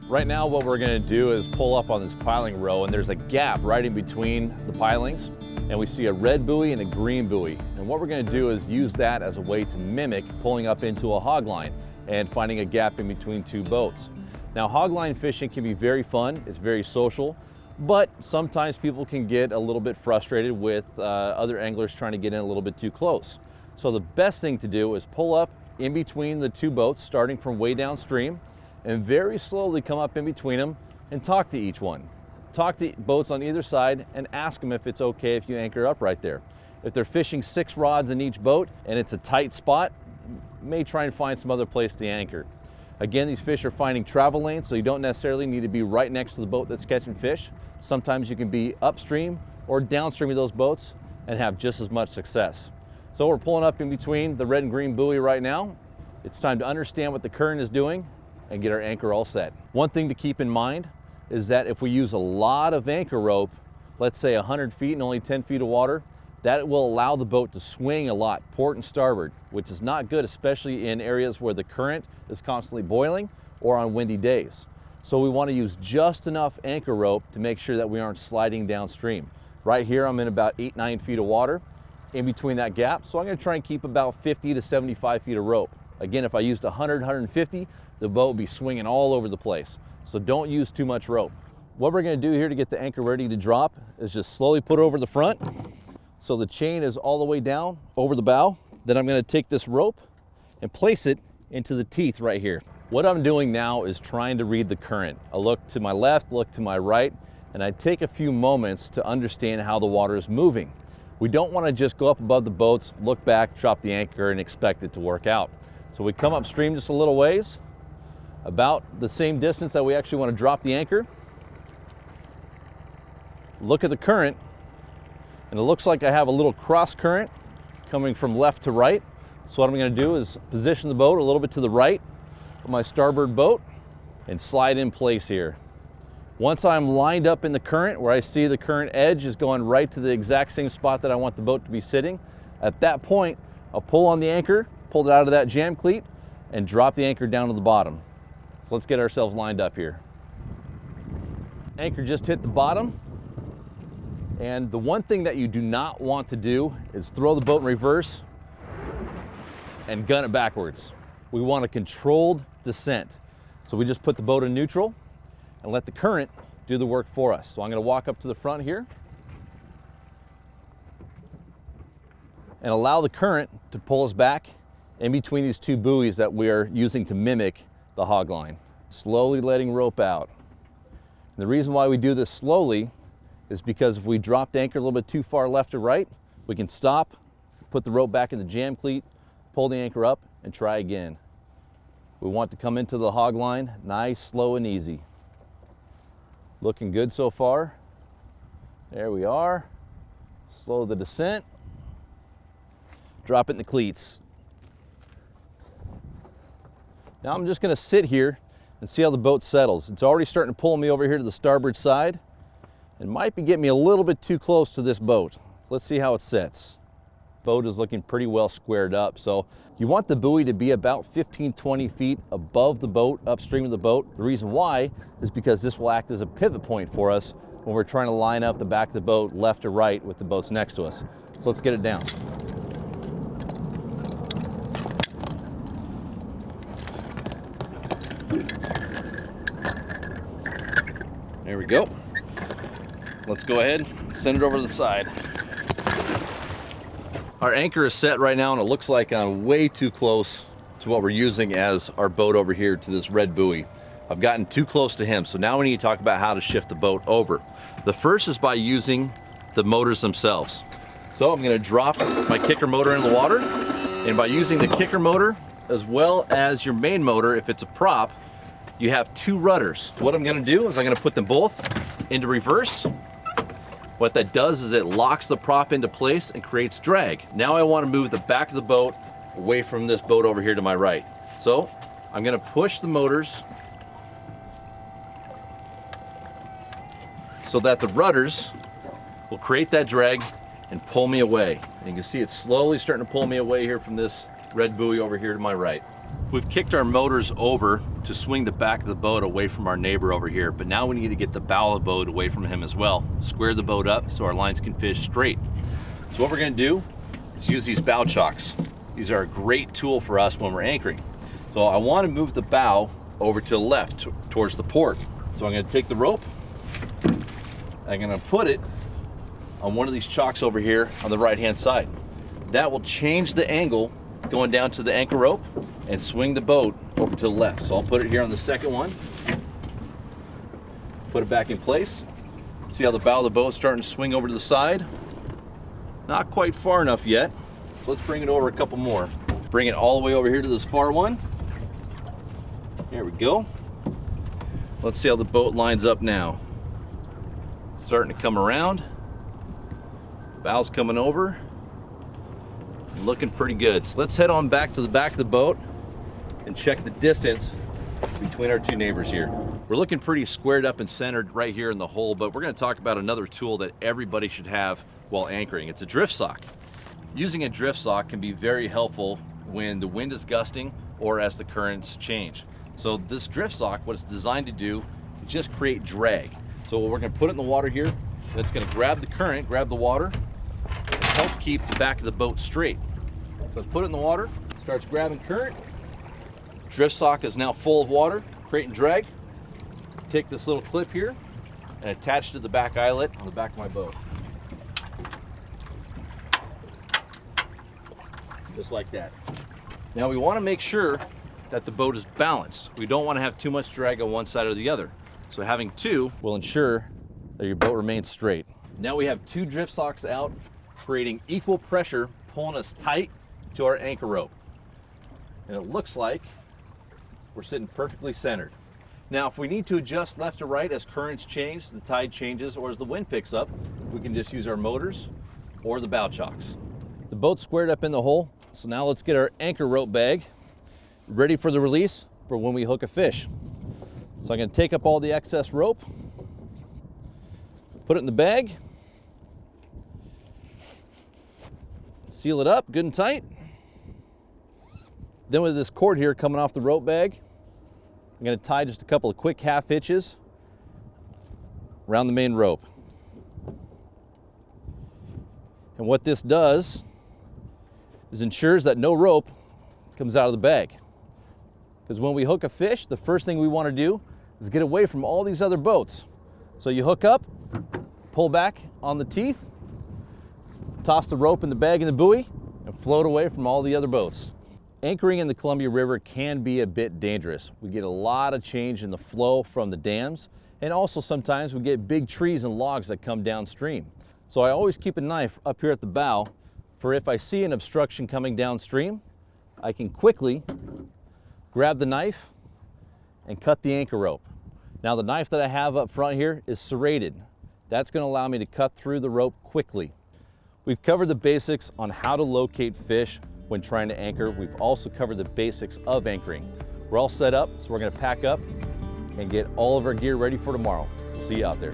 Right now what we're going to do is pull up on this piling row, and there's a gap right in between the pilings, and we see a red buoy and a green buoy. And what we're going to do is use that as a way to mimic pulling up into a hog line and finding a gap in between two boats. Now, hog line fishing can be very fun, it's very social, but sometimes people can get a little bit frustrated with other anglers trying to get in a little bit too close. So the best thing to do is pull up in between the two boats, starting from way downstream, and very slowly come up in between them and talk to each one. Talk to boats on either side and ask them if it's okay if you anchor up right there. If they're fishing 6 rods in each boat and it's a tight spot, you may try and find some other place to anchor. Again, these fish are finding travel lanes, so you don't necessarily need to be right next to the boat that's catching fish. Sometimes you can be upstream or downstream of those boats and have just as much success. So we're pulling up in between the red and green buoy right now. It's time to understand what the current is doing and get our anchor all set. One thing to keep in mind is that if we use a lot of anchor rope, let's say 100 feet and only 10 feet of water, that will allow the boat to swing a lot, port and starboard, which is not good, especially in areas where the current is constantly boiling or on windy days. So we want to use just enough anchor rope to make sure that we aren't sliding downstream. Right here, I'm in about 8-9 feet of water in between that gap, so I'm going to try and keep about 50 to 75 feet of rope. Again, if I used 100, 150, the boat would be swinging all over the place. So don't use too much rope. What we're going to do here to get the anchor ready to drop is just slowly put over the front so the chain is all the way down over the bow. Then I'm going to take this rope and place it into the teeth right here. What I'm doing now is trying to read the current. I look to my left, look to my right, and I take a few moments to understand how the water is moving. We don't want to just go up above the boats, look back, drop the anchor, and expect it to work out. So we come upstream just a little ways, about the same distance that we actually want to drop the anchor. Look at the current, and it looks like I have a little cross current coming from left to right. So what I'm going to do is position the boat a little bit to the right of my starboard boat and slide in place here. Once I'm lined up in the current, where I see the current edge is going right to the exact same spot that I want the boat to be sitting, at that point, I'll pull on the anchor, pull it out of that jam cleat, and drop the anchor down to the bottom. So let's get ourselves lined up here. Anchor just hit the bottom. And the one thing that you do not want to do is throw the boat in reverse and gun it backwards. We want a controlled descent. So we just put the boat in neutral and let the current do the work for us. So I'm going to walk up to the front here and allow the current to pull us back in between these two buoys that we are using to mimic the hog line. Slowly letting rope out. And the reason why we do this slowly is because if we drop the anchor a little bit too far left or right, we can stop, put the rope back in the jam cleat, pull the anchor up, and try again. We want to come into the hog line nice, slow, and easy. Looking good so far. There we are. Slow the descent. Drop it in the cleats. Now I'm just going to sit here and see how the boat settles. It's already starting to pull me over here to the starboard side. It might be getting me a little bit too close to this boat. So let's see how it sets. Boat is looking pretty well squared up. So you want the buoy to be about 15-20 feet above the boat, upstream of the boat. The reason why is because this will act as a pivot point for us when we're trying to line up the back of the boat left or right with the boats next to us. So let's get it down. There we go. Let's go ahead and send it over to the side. Our anchor is set right now, and it looks like I'm way too close to what we're using as our boat over here to this red buoy. I've gotten too close to him, so now we need to talk about how to shift the boat over. The first is by using the motors themselves. So I'm going to drop my kicker motor in the water, and by using the kicker motor as well as your main motor, if it's a prop, you have 2 rudders. What I'm going to do is I'm going to put them both into reverse. What that does is it locks the prop into place and creates drag. Now I want to move the back of the boat away from this boat over here to my right. So I'm going to push the motors so that the rudders will create that drag and pull me away. And you can see it's slowly starting to pull me away here from this red buoy over here to my right. We've kicked our motors over to swing the back of the boat away from our neighbor over here, but now we need to get the bow of the boat away from him as well. Square the boat up so our lines can fish straight. So what we're gonna do is use these bow chocks. These are a great tool for us when we're anchoring. So I wanna move the bow over to the left, towards the port. So I'm gonna take the rope, I'm gonna put it on one of these chocks over here on the right-hand side. That will change the angle going down to the anchor rope and swing the boat over to the left. So I'll put it here on the second one, put it back in place. See how the bow of the boat's starting to swing over to the side? Not quite far enough yet, so let's bring it over a couple more. Bring it all the way over here to this far one. There we go. Let's see how the boat lines up now. Starting to come around. Bow's coming over. Looking pretty good. So let's head on back to the back of the boat and check the distance between our two neighbors here. We're looking pretty squared up and centered right here in the hole, but we're going to talk about another tool that everybody should have while anchoring. It's a drift sock. Using a drift sock can be very helpful when the wind is gusting or as the currents change. So this drift sock, what it's designed to do is just create drag. So we're going to put it in the water here, and it's going to grab the current, grab the water, and help keep the back of the boat straight. So let's put it in the water, starts grabbing current. Drift sock is now full of water, creating drag. Take this little clip here and attach it to the back eyelet on the back of my boat. Just like that. Now we want to make sure that the boat is balanced. We don't want to have too much drag on one side or the other. So having two will ensure that your boat remains straight. Now we have two drift socks out, creating equal pressure, pulling us tight to our anchor rope. And it looks like we're sitting perfectly centered. Now, if we need to adjust left or right as currents change, the tide changes, or as the wind picks up, we can just use our motors or the bow chocks. The boat's squared up in the hole, so now let's get our anchor rope bag ready for the release for when we hook a fish. So I'm going to take up all the excess rope, put it in the bag, seal it up good and tight. Then with this cord here coming off the rope bag, I'm going to tie just a couple of quick half hitches around the main rope. And what this does is ensures that no rope comes out of the bag. Because when we hook a fish, the first thing we want to do is get away from all these other boats. So you hook up, pull back on the teeth, toss the rope in the bag and the buoy, and float away from all the other boats. Anchoring in the Columbia River can be a bit dangerous. We get a lot of change in the flow from the dams, and also sometimes we get big trees and logs that come downstream. So I always keep a knife up here at the bow for if I see an obstruction coming downstream, I can quickly grab the knife and cut the anchor rope. Now the knife that I have up front here is serrated. That's going to allow me to cut through the rope quickly. We've covered the basics on how to locate fish when trying to anchor. We've also covered the basics of anchoring. We're all set up, so we're going to pack up and get all of our gear ready for tomorrow. We'll see you out there.